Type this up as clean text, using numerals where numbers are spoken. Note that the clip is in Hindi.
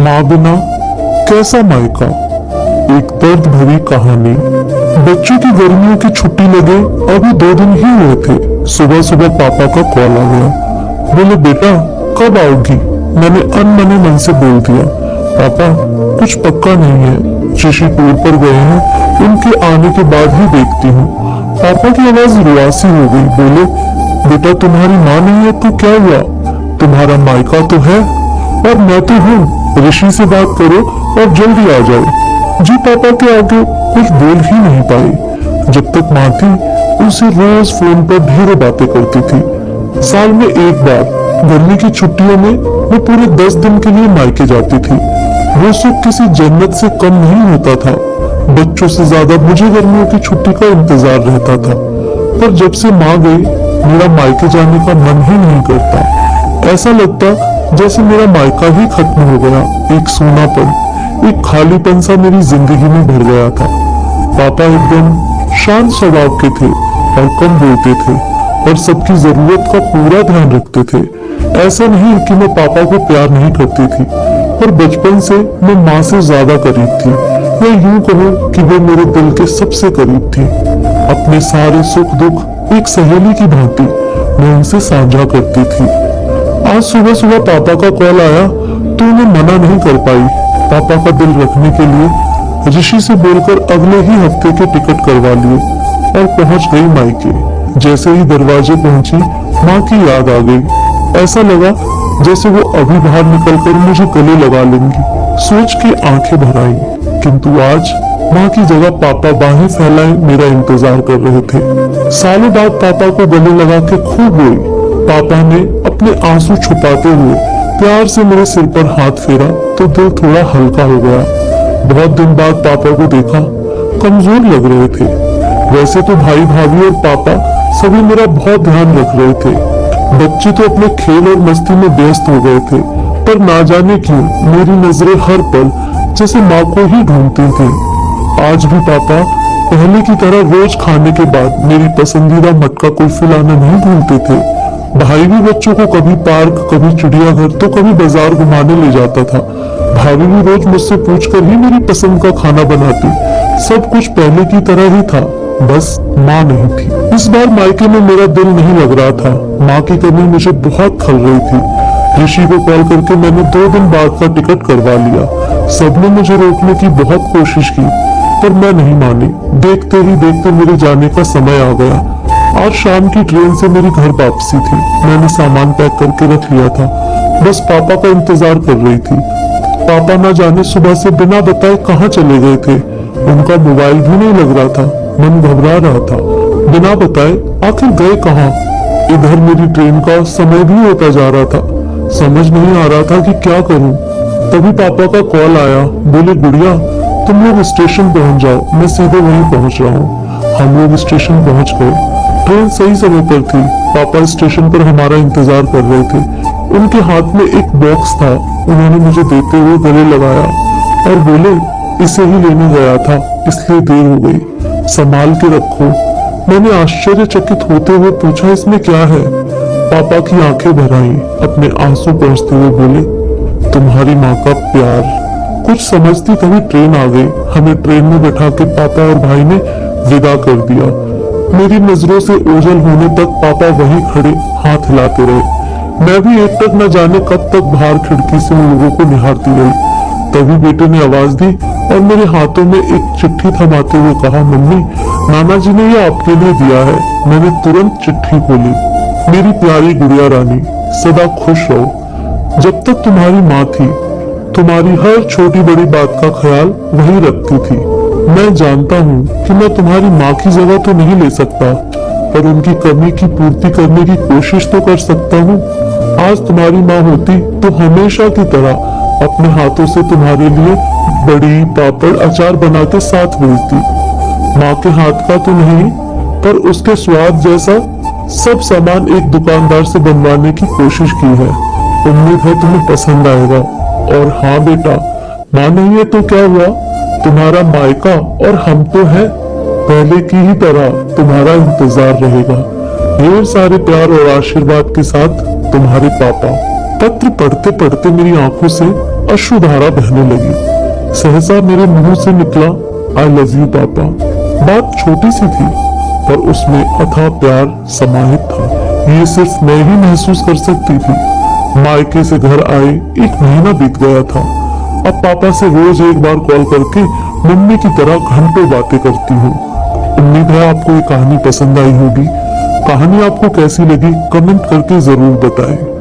माँ बिना कैसा मायका। एक दर्द भरी कहानी। बच्चों की गर्मियों की छुट्टी लगे अभी 2 दिन ही हुए थे। सुबह सुबह पापा का कॉल आ गया। बोले बेटा कब आओगी। मैंने अनमने मन से बोल दिया पापा कुछ पक्का नहीं है, ऋषि टूर पर गए हैं, उनके आने के बाद ही देखती हूँ। पापा की आवाज रुआसी हो गई। बोले बेटा तुम्हारी माँ नहीं है तो क्या हुआ, तुम्हारा मायका तो है और मैं तो हूँ। ऋषि से बात करो और जल्दी आ जाओ। जी पापा के आगे कुछ बोल ही नहीं पाई। जब तक माँ थी उसे रोज फोन पर ढेरों बातें करती थी। साल में एक बार गर्मी की छुट्टियों में वो पूरे 10 दिन के लिए मायके जाती थी। वो सुख किसी जन्नत से कम नहीं होता था। बच्चों से ज्यादा मुझे गर्मियों की छुट्टी का इंतजार रहता था। पर जब से माँ गई मेरा मायके जाने का मन ही नहीं करता। ऐसा लगता जैसे मेरा मायका ही खत्म हो गया। एक सूनापन, एक खालीपन सा मेरी जिंदगी में भर गया था। पापा एकदम शांत स्वभाव के थे और कम बोलते थे और सबकी जरूरत का पूरा ध्यान रखते थे। ऐसा नहीं कि मैं पापा को प्यार नहीं करती थी, पर बचपन से मैं माँ से ज्यादा करीब थी। मैं यूं कहूँ कि वो मेरे दिल के सबसे करीब थी। अपने सारे सुख दुख एक सहेली की भांति मैं उनसे साझा करती थी। आज सुबह सुबह पापा का कॉल आया तो उन्हें मना नहीं कर पाई। पापा का दिल रखने के लिए ऋषि से बोलकर अगले ही हफ्ते के टिकट करवा लिए और पहुंच गई मायके। जैसे ही दरवाजे पहुंची माँ की याद आ गई। ऐसा लगा जैसे वो अभी बाहर निकलकर मुझे गले लगा लेंगी। सोच के आंखें भर आई, किंतु आज माँ की जगह पापा बाहें फैलाए मेरा इंतजार कर रहे थे। सालों बाद पापा को गले लगा के खूब रोई। पापा ने अपने आंसू छुपाते हुए प्यार से मेरे सिर पर हाथ फेरा तो दिल थोड़ा हल्का हो गया। बहुत दिन बाद पापा को देखा, कमजोर लग रहे थे। वैसे तो भाई भाभी और पापा सभी मेरा बहुत ध्यान रख रहे थे। बच्चे तो अपने खेल और मस्ती में व्यस्त हो गए थे, पर ना जाने क्यों मेरी नजरें हर पल जैसे माँ को ही ढूंढती थी। आज भी पापा पहले की तरह रोज खाने के बाद मेरी पसंदीदा मटका कुल्फी लाना नहीं भूलते थे। भाई भी बच्चों को कभी पार्क, कभी चिड़ियाघर तो कभी बाजार घुमाने ले जाता था। भाभी भी रोज मुझसे पूछकर ही मेरी पसंद का खाना बनाती। सब कुछ पहले की तरह ही था, बस माँ नहीं थी। इस बार मायके में मेरा दिल नहीं लग रहा था। माँ की कमी मुझे बहुत खल रही थी। ऋषि को कॉल करके मैंने 2 दिन बाद का टिकट करवा लिया। सबने मुझे रोकने की बहुत कोशिश की, पर मैं नहीं मानी। देखते ही देखते मेरे जाने का समय आ गया। आज शाम की ट्रेन से मेरी घर वापसी थी। मैंने सामान पैक करके रख लिया था, बस पापा का इंतजार कर रही थी। पापा ना जाने सुबह से बिना बताए कहाँ चले गए थे। उनका मोबाइल भी नहीं लग रहा था, मन घबरा रहा था। बिना बताए आखिर गए कहाँ। इधर मेरी ट्रेन का समय भी होता जा रहा था। समझ नहीं आ रहा था कि क्या करूं। तभी पापा का कॉल आया। बोले गुड़िया तुम लोग स्टेशन पहुंच जाओ, मैं सीधे वहीं पहुंच रहा हूँ। हम लोग स्टेशन पहुंच गए। ट्रेन सही समय पर थी। पापा स्टेशन पर हमारा इंतजार कर रहे थे। उनके हाथ में एक बॉक्स था। उन्होंने मुझे देते हुए गले लगाया और बोले इसे ही लेने गया था, इसलिए देर हो गई, संभाल के रखो। मैंने आश्चर्यचकित होते हुए पूछा इसमें क्या है। पापा की आंखें भर आईं। अपने आंसू पोंछते हुए बोले तुम्हारी माँ का प्यार। कुछ समझती तभी ट्रेन आ गई। हमें ट्रेन में बैठा के पापा और भाई ने विदा कर दिया। मेरी नजरों से ओझल होने तक पापा वहीं खड़े हाथ हिलाते रहे। मैं भी एक तक न जाने कब तक बाहर खिड़की से उन लोगों को निहारती रही। तभी बेटे ने आवाज दी और मेरे हाथों में एक चिट्ठी थमाते हुए कहा मम्मी नाना जी ने ये आपके लिए दिया है। मैंने तुरंत चिट्ठी खोली। मेरी प्यारी गुड़िया रानी सदा खुश रहो। जब तक तुम्हारी माँ थी तुम्हारी हर छोटी बड़ी बात का ख्याल वही रखती थी। मैं जानता हूँ कि मैं तुम्हारी माँ की जगह तो नहीं ले सकता, पर उनकी कमी की पूर्ति करने की कोशिश तो कर सकता हूँ। आज तुम्हारी माँ होती तो हमेशा की तरह अपने हाथों से तुम्हारे लिए बड़ी पापड़ अचार बना के साथ भेजती। माँ के हाथ का तो नहीं, पर उसके स्वाद जैसा सब सामान एक दुकानदार से बनवाने की कोशिश की है। उम्मीद है तुम्हें पसंद आएगा। और हाँ बेटा, माँ नहीं है तो क्या हुआ, तुम्हारा मायका और हम तो हैं। पहले की ही तरह तुम्हारा इंतजार रहेगा। ढेर सारे प्यार और आशीर्वाद के साथ तुम्हारे पापा। पत्र पढ़ते पढ़ते मेरी आंखों से अश्रुधारा बहने लगी। सहसा मेरे मुंह से निकला, आई लव यू पापा। बात छोटी सी थी पर उसमें अथाह प्यार समाहित था। ये सिर्फ मैं ही महसूस कर सकती थी। मायके से घर आए 1 महीना बीत गया था। अब पापा से रोज एक बार कॉल करके मम्मी की तरह घंटों बातें करती हूँ। उम्मीद है आपको ये कहानी पसंद आई होगी। कहानी आपको कैसी लगी कमेंट करके जरूर बताएं।